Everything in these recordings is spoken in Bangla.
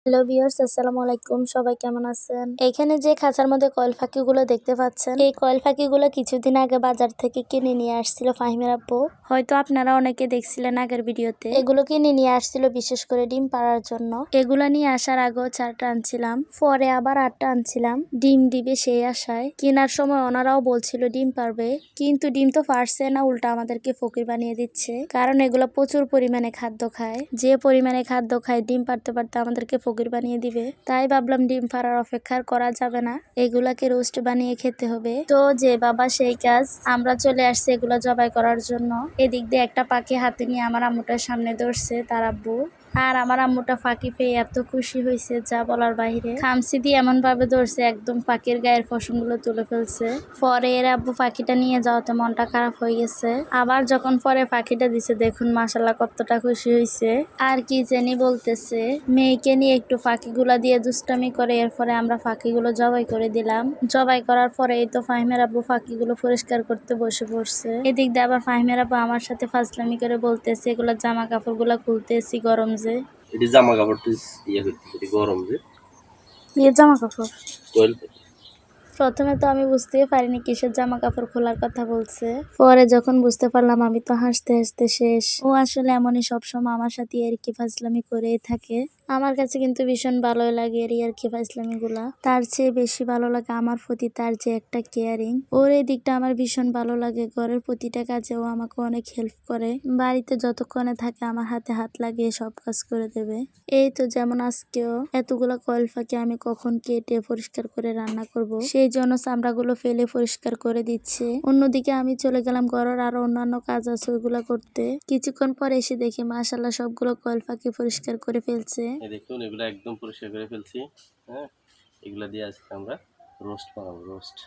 হ্যালো ভিউয়ার্স, আসসালামু আলাইকুম। সবাই কেমন আছেন? এখানে যে খাঁচার মধ্যে কয়েল পাখিগুলো দেখতে পাচ্ছেন, এই কয়েল পাখিগুলো কিছুদিন আগে বাজার থেকে কিনে নিয়ে আসছিল ফাহিমের আব্বু। হয়তো আপনারা অনেকে দেখছিলেন আগের ভিডিওতে। এগুলো কিনে নিয়ে আসছিল বিশেষ করে ডিম পাড়ার জন্য। এগুলা নিয়ে আসার আগেও 4টা আনছিলাম, পরে আবার 8টা আনছিলাম। ডিম দিবে সেই আশায়। কেনার সময় ওনারাও বলছিল ডিম পারবে, কিন্তু ডিম তো পারছে না, উল্টা আমাদেরকে ফকির বানিয়ে দিচ্ছে। কারণ এগুলো প্রচুর পরিমাণে খাদ্য খায়। যে পরিমাণে খাদ্য খায়, ডিম পারতে পারতে আমাদেরকে ফকির বানিয়ে দিবে। তাই ভাবলাম ডিম পাড়ার অপেক্ষা করা যাবে না, এগুলাকে রোস্ট বানিয়ে খেতে হবে। তো যে বাবা সেই কাজ, আমরা চলে আসছি এগুলা জবাই করার জন্য। এদিক দিয়ে একটা পাখি হাতে নিয়ে আমার আম্মুটার সামনে ধরছে তার আব্বু। আর আমার আম্মুটা ফাঁকি পেয়ে এত খুশি হয়েছে যা বলার বাইরে। খামসি দিয়ে এমন ভাবে ধরছে একদম পাখির গায়ের পশমগুলো তুলে ফেলছে। পরে এর আব্বু পাখিটা নিয়ে যাওয়াতে মনটা খারাপ হয়ে গেছে। আবার যখন পরে পাখিটা দিছে, দেখুন মাশাআল্লাহ কতটা খুশি হয়েছে। আর কি জানি বলতেছে, মেয়েকে নিয়ে একটু পাখিগুলা দিয়ে দুষ্টামি করে। এরপরে আমরা পাখিগুলো জবাই করে দিলাম। জবাই করার পরে এই তো ফাহিমের আব্বু পাখিগুলো পরিষ্কার করতে বসে পড়ছে। এদিক দিয়ে আবার ফাহিমের আব্বু আমার সাথে ফাজলামি করে বলতেছে এগুলা জামা কাপড় গুলা খুলতেছি, গরম যে এটি জামা কাপড় ইয়ে করতে গরম যে জামা কাপড়। প্রথমে তো আমি বুঝতেই পারিনি কিসের জামা কাপড় খোলার কথা বলছে। পরে যখন বুঝতে পারলাম আমি তো হাসতে হাসতে শেষ। ও আসলে এমনই সবসময় আমার সাথে ইয়ার্কি ফাজলামি করেই থাকে। আমার কাছে কিন্তু ভীষণ ভালোই লাগে এর ইয়ার্কি ফাজলামি গুলা। তার চেয়ে বেশি ভালো লাগে আমার প্রতি তার যে একটা কেয়ারিং। ওর এই দিকটা আমার ভীষণ ভালো লাগে। ঘরের প্রতিটা কাজে ও আমাকে অনেক হেল্প করে। বাড়িতে যতক্ষণে থাকে আমার হাতে হাত লাগিয়ে সব কাজ করে দেবে। এই তো যেমন আজকেও এতগুলো কয়েল পাখি আমি কখন কেটে পরিষ্কার করে রান্না করব, সেই জন্য চামড়াগুলো ফেলে পরিষ্কার করে দিচ্ছে। অন্যদিকে আমি চলে গেলাম ঘরের আরো অন্যান্য কাজ আছে ওইগুলো করতে। কিছুক্ষণ পর এসে দেখি মাশাআল্লাহ সবগুলো কয়েল পাখি পরিষ্কার করে ফেলছে। দেখুন এগুলো একদম পরিষ্কার করে ফেলছি। হ্যাঁ, এগুলো দিয়ে আজকে আমরা রোস্ট বানাবো, রোস্ট।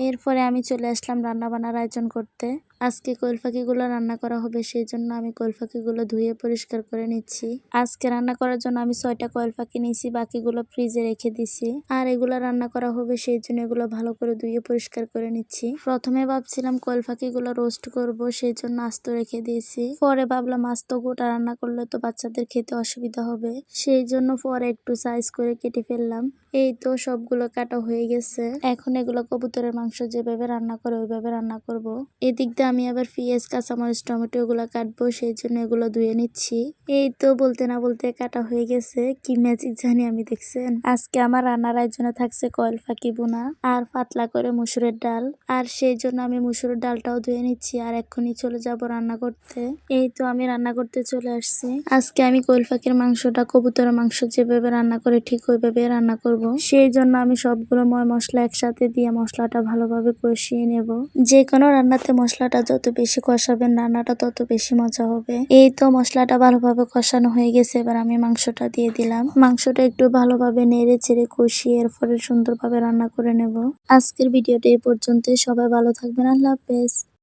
এরপরে আমি চলে আসলাম রান্না বান্নার আয়োজন করতে। আজকে কয়েল পাখিগুলো রান্না করা হবে, সেই জন্য আমি কয়েল পাখিগুলো ধুয়ে পরিষ্কার করে নিচ্ছি। আজকে রান্না করার জন্য আমি 6টা কয়েল পাখি নিয়েছি, বাকিগুলো ফ্রিজে রেখে দিছি। আর এগুলো রান্না করা হবে সেই জন্য এগুলো ভালো করে ধুয়ে পরিষ্কার করে নিচ্ছি। প্রথমে ভাবছিলাম কয়েল পাখিগুলো রোস্ট করব, সেই জন্য আস্ত রেখে দিয়েছি। পরে ভাবলাম আস্ত গোটা রান্না করলে তো বাচ্চাদের খেতে অসুবিধা হবে, সেই জন্য পরে একটু সাইজ করে কেটে ফেললাম। এই তো সবগুলো কাটা হয়ে গেছে। এখন এগুলো কবুতরের মাংস যেভাবে রান্না করে ওইভাবে রান্না করব। এদিক দিয়ে আমি আবার পেঁয়াজ, কাঁচামরিচ, টমেটো এগুলো কাটবো, সেই জন্য এগুলো ধুয়ে নিচ্ছি। এই তো বলতে না বলতে কাটা হয়ে গেছে। কি ম্যাজিক জানি আমি, দেখছেন? আজকে আমার রান্নার আয়োজনে থাকছে কয়েল পাখি বোনা আর পাতলা করে মসুরের ডাল। আর সেই জন্য আমি মসুরের ডালটাও ধুয়ে নিচ্ছি আর এক্ষুনি চলে যাব রান্না করতে। এই তো আমি রান্না করতে চলে আসছি। আজকে আমি কয়েল পাখির মাংসটা কবুতরের মাংস যেভাবে রান্না করে ঠিক ওইভাবে রান্না করব। সেই জন্য আমি সবগুলো ময় মশলা একসাথে দিয়ে মশলাটা ভালোভাবে কষিয়ে নেব। যে কোনো রান্নাতে মশলাটা যত বেশি কষাবেন রান্নাটা তত বেশি মজা হবে। এই তো মশলাটা ভালোভাবে কষানো হয়ে গেছে, এবার আমি মাংসটা দিয়ে দিলাম। মাংসটা একটু ভালোভাবে নেড়ে চেড়ে কষিয়ে এরপরে সুন্দরভাবে রান্না করে নেব। আজকের ভিডিওটা এই পর্যন্তই। সবাই ভালো থাকবেন। আল্লাহ হাফেজ।